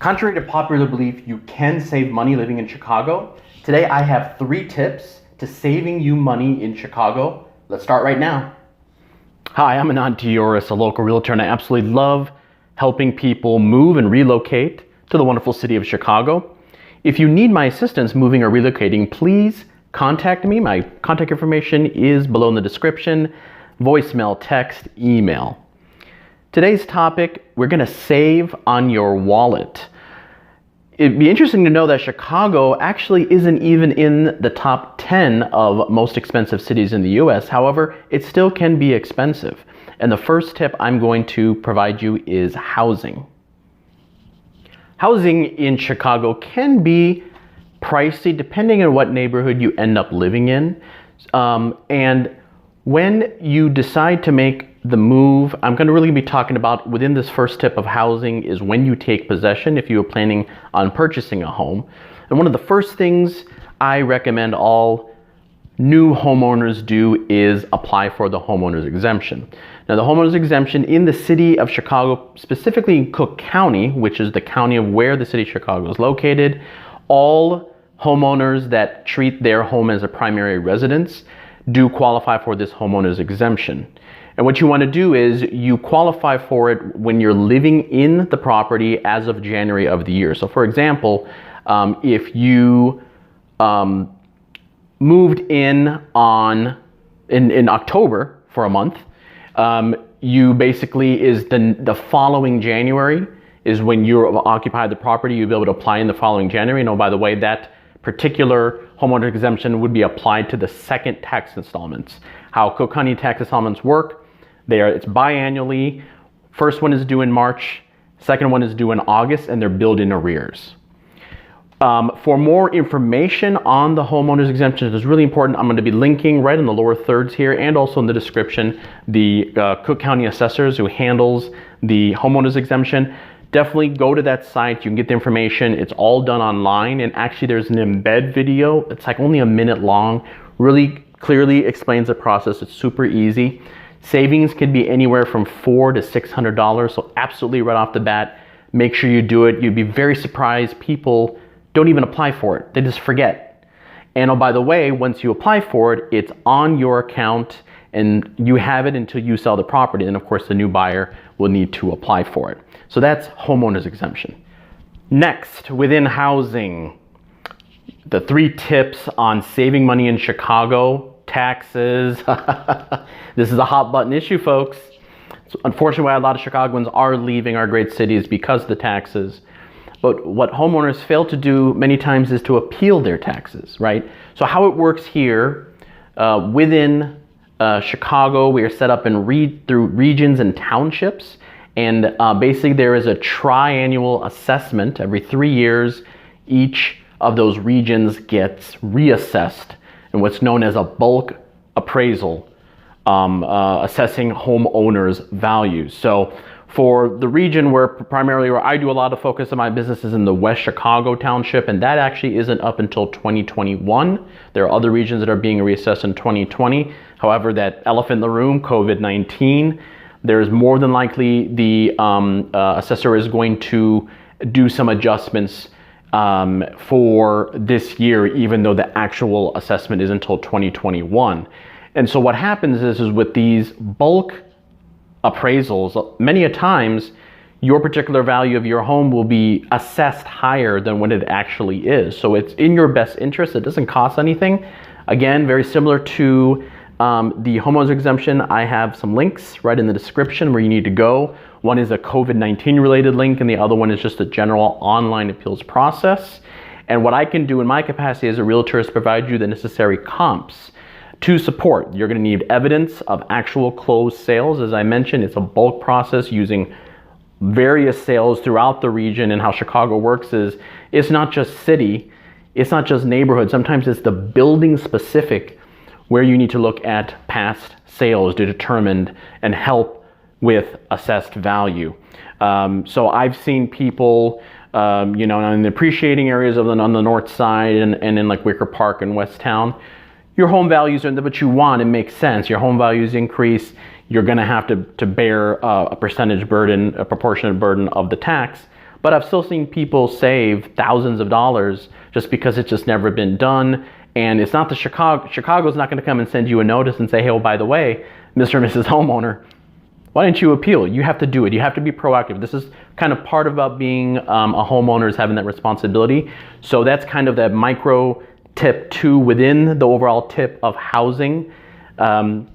Contrary to popular belief, you can save money living in Chicago. Today I have 3 tips to saving you money in Chicago. Let's start right now. Hi, I'm Anand Dioris, a local realtor, and I absolutely love helping people move and relocate to the wonderful city of Chicago. If you need my assistance moving or relocating, please contact me. My contact information is below in the description, voicemail, text, email. Today's topic, we're gonna save on your wallet. It'd be interesting to know that Chicago actually isn't even in the top 10 of most expensive cities in the US. However, it still can be expensive. And the first tip I'm going to provide you is housing. Housing in Chicago can be pricey depending on what neighborhood you end up living in. And when you decide to make the move, I'm going to really be talking about within this first tip of housing is when you take possession if you are planning on purchasing a home. And one of the first things I recommend all new homeowners do is apply for the homeowner's exemption. Now, the homeowner's exemption in the city of Chicago, specifically in Cook County, which is the county of where the city of Chicago is located, all homeowners that treat their home as a primary residence do qualify for this homeowner's exemption. And what you want to do is you qualify for it when you're living in the property as of January of the year. So for example, if you moved in October for a month, you basically is the following January is when you occupy the property, you'll be able to apply in the following January. And oh, by the way, that particular homeowner exemption would be applied to the second tax installments. How Cook County tax installments work, it's biannually. First one is due in March, second one is due in August, and they're billed in arrears. For more information on the homeowner's exemption, it's really important. I'm going to be linking right in the lower thirds here and also in the description the Cook County assessors who handles the homeowner's exemption. Definitely go to that site. You can get the information. It's all done online, and actually there's an embed video. It's like only a minute long. Really clearly explains the process. It's super easy. Savings can be anywhere from $400 to $600. So absolutely right off the bat, make sure you do it. You'd be very surprised. People don't even apply for it. They just forget. And oh, by the way, once you apply for it, it's on your account and you have it until you sell the property. And of course, the new buyer will need to apply for it. So that's homeowner's exemption. Next, within housing, the 3 tips on saving money in Chicago. Taxes. This is a hot button issue, folks. So unfortunately, why a lot of Chicagoans are leaving our great cities because of the taxes. But what homeowners fail to do many times is to appeal their taxes, right? So how it works here, within Chicago, we are set up through regions and townships. And basically there is a triannual assessment. Every 3 years, each of those regions gets reassessed and what's known as a bulk appraisal, assessing homeowners' values. So for the region where I do a lot of focus of my business is in the West Chicago Township, and that actually isn't up until 2021. There are other regions that are being reassessed in 2020. However, that elephant in the room, COVID-19, there's more than likely the assessor is going to do some adjustments for this year, even though the actual assessment is until 2021. And so what happens is with these bulk appraisals, many a times your particular value of your home will be assessed higher than what it actually is. So it's in your best interest. It doesn't cost anything. Again, very similar to the homeowner's exemption, I have some links right in the description where you need to go. One is a COVID-19 related link and the other one is just a general online appeals process. And what I can do in my capacity as a realtor is provide you the necessary comps to support. You're going to need evidence of actual closed sales. As I mentioned, it's a bulk process using various sales throughout the region, and how Chicago works is it's not just city, it's not just neighborhood. Sometimes it's the building specific where you need to look at past sales to determine and help with assessed value. So I've seen people, in the appreciating areas on the north side and in like Wicker Park and West Town, your home values are what you want. It makes sense. Your home values increase. You're going to have to bear a percentage burden, a proportionate burden of the tax. But I've still seen people save thousands of dollars just because it's just never been done. And it's not the Chicago's not going to come and send you a notice and say, hey, oh, by the way, Mr. and Mrs. Homeowner, why didn't you appeal? You have to do it. You have to be proactive. This is kind of part about being a homeowner, is having that responsibility. So that's kind of that micro tip 2 within the overall tip of housing.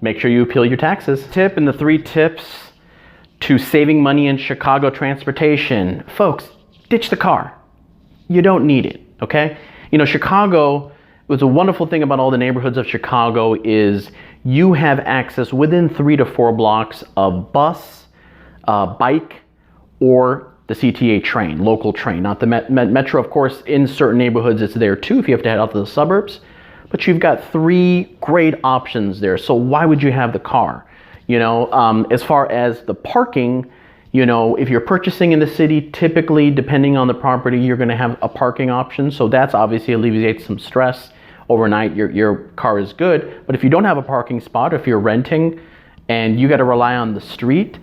Make sure you appeal your taxes. Tip and the 3 tips to saving money in Chicago transportation. Folks, ditch the car. You don't need it, okay? You know, Chicago, what's a wonderful thing about all the neighborhoods of Chicago is you have access within 3 to 4 blocks of bus, bike, or the CTA train, local train. Not the metro, of course, in certain neighborhoods it's there too if you have to head out to the suburbs. But you've got 3 great options there. So why would you have the car? You know, as far as the parking, you know, if you're purchasing in the city, typically, depending on the property, you're going to have a parking option. So that's obviously alleviates some stress. Overnight, your car is good. But if you don't have a parking spot, if you're renting and you got to rely on the street,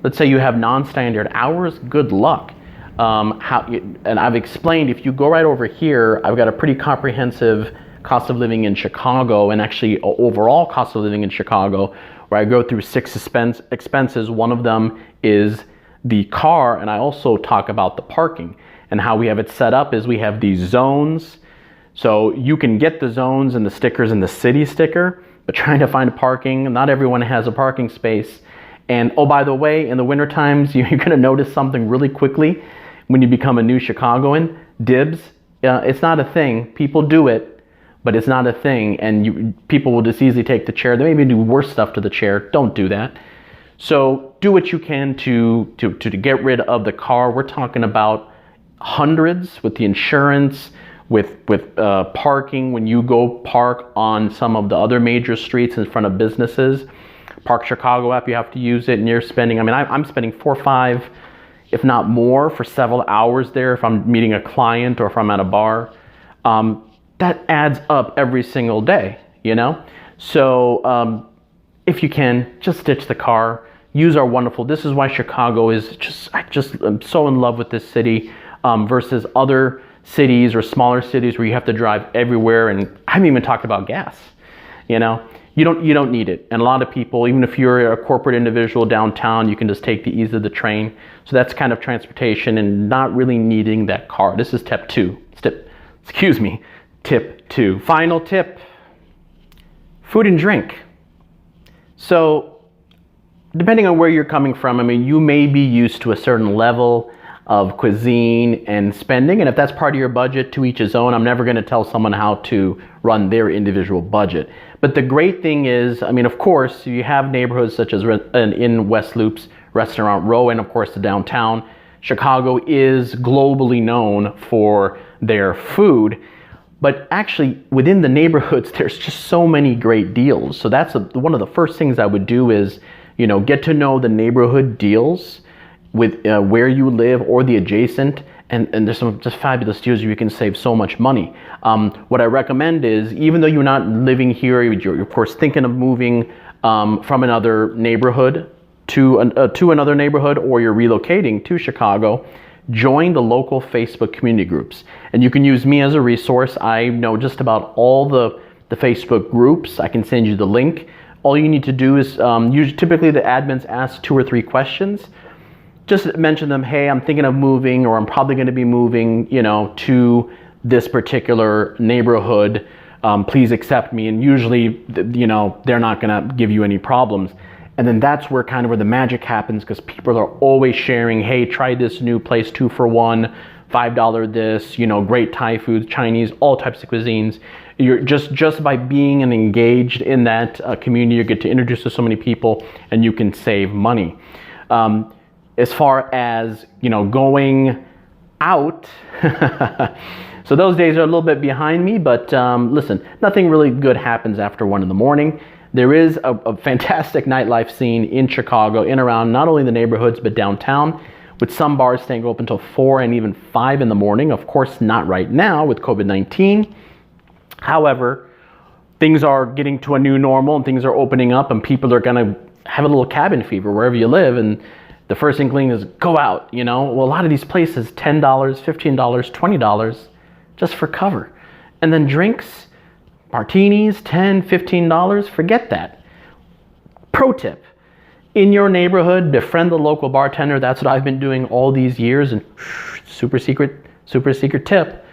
let's say you have non-standard hours, good luck. And I've explained, if you go right over here, I've got a pretty comprehensive cost of living in Chicago, and actually overall cost of living in Chicago, where I go through 6 expenses. One of them is the car, and I also talk about the parking. And how we have it set up is we have these zones. So you can get the zones and the stickers in the city sticker, but trying to find parking, not everyone has a parking space. And oh, by the way, in the winter times, you're going to notice something really quickly when you become a new Chicagoan. Dibs, it's not a thing. People do it, but it's not a thing. And people will just easily take the chair. They maybe do worse stuff to the chair. Don't do that. So do what you can to get rid of the car. We're talking about hundreds with the insurance, with parking. When you go park on some of the other major streets in front of businesses, Park Chicago app, you have to use it, and you're spending, I mean, I'm spending 4 or 5, if not more, for several hours there if I'm meeting a client or if I'm at a bar. That adds up every single day, you know? So if you can, just ditch the car. Use our wonderful, this is why Chicago is I'm so in love with this city versus other cities or smaller cities where you have to drive everywhere. And I haven't even talked about gas, you know? You don't need it. And a lot of people, even if you're a corporate individual downtown, you can just take the ease of the train. So that's kind of transportation and not really needing that car. This is tip 2. Tip 2. Final tip, food and drink. So depending on where you're coming from, I mean, you may be used to a certain level of cuisine and spending, and if that's part of your budget, to each his own. I'm never going to tell someone how to run their individual budget. But the great thing is, I mean, of course, you have neighborhoods such as in West Loop's Restaurant Row, and of course the downtown. Chicago is globally known for their food, but actually within the neighborhoods, there's just so many great deals. So that's one of the first things I would do is, you know, get to know the neighborhood deals with where you live or the adjacent, and there's some just fabulous deals where you can save so much money. What I recommend is, even though you're not living here, you're of course thinking of moving from another neighborhood to another neighborhood, or you're relocating to Chicago, join the local Facebook community groups. And you can use me as a resource. I know just about all the Facebook groups. I can send you the link. All you need to do is, typically the admins ask 2 or 3 questions. Just mention them, hey, I'm thinking of moving, or I'm probably going to be moving, you know, to this particular neighborhood. Please accept me. And usually, you know, they're not going to give you any problems. And then that's where the magic happens, because people are always sharing, hey, try this new place, 2 for $1, $5 this, you know, great Thai food, Chinese, all types of cuisines. You're just by being and engaged in that community, you get to introduce to so many people, and you can save money. As far as, you know, going out, so those days are a little bit behind me, but listen, nothing really good happens after 1 in the morning. There is a fantastic nightlife scene in Chicago, in around not only the neighborhoods, but downtown, with some bars staying open until 4 and even 5 in the morning. Of course, not right now with COVID-19. However, things are getting to a new normal and things are opening up, and people are going to have a little cabin fever wherever you live, and the first inkling is go out, you know? Well, a lot of these places, $10, $15, $20 just for cover. And then drinks, martinis, $10, $15, forget that. Pro tip, in your neighborhood, befriend the local bartender. That's what I've been doing all these years, and super secret tip,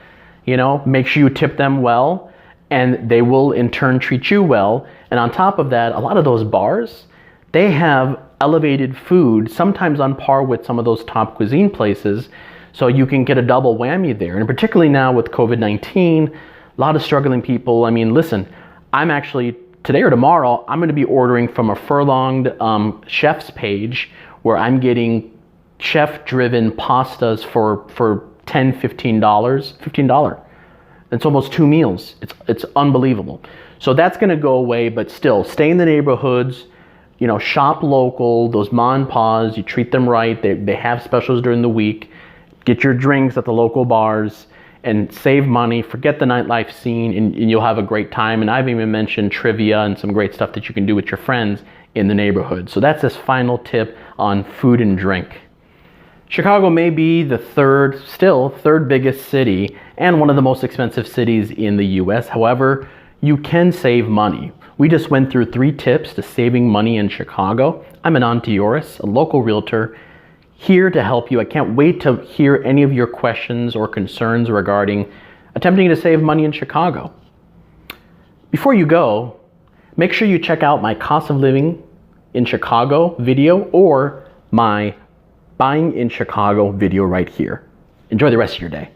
you know, make sure you tip them well, and they will in turn treat you well. And on top of that, a lot of those bars, they have elevated food, sometimes on par with some of those top cuisine places, so you can get a double whammy there. And particularly now with COVID-19, a lot of struggling people. I mean, listen, I'm actually, today or tomorrow, I'm gonna be ordering from a Furlonged chef's page where I'm getting chef-driven pastas for $10, $15. It's almost 2 meals. It's unbelievable. So that's gonna go away, but still, stay in the neighborhoods, you know, shop local, those ma and pas, you treat them right, they have specials during the week, get your drinks at the local bars, and save money, forget the nightlife scene, and you'll have a great time. And I've even mentioned trivia and some great stuff that you can do with your friends in the neighborhood. So that's this final tip on food and drink. Chicago may be the third biggest city and one of the most expensive cities in the US. However, you can save money. We just went through 3 tips to saving money in Chicago. I'm Anand Dioris, a local realtor, here to help you. I can't wait to hear any of your questions or concerns regarding attempting to save money in Chicago. Before you go, make sure you check out my cost of living in Chicago video or my buying in Chicago video right here. Enjoy the rest of your day.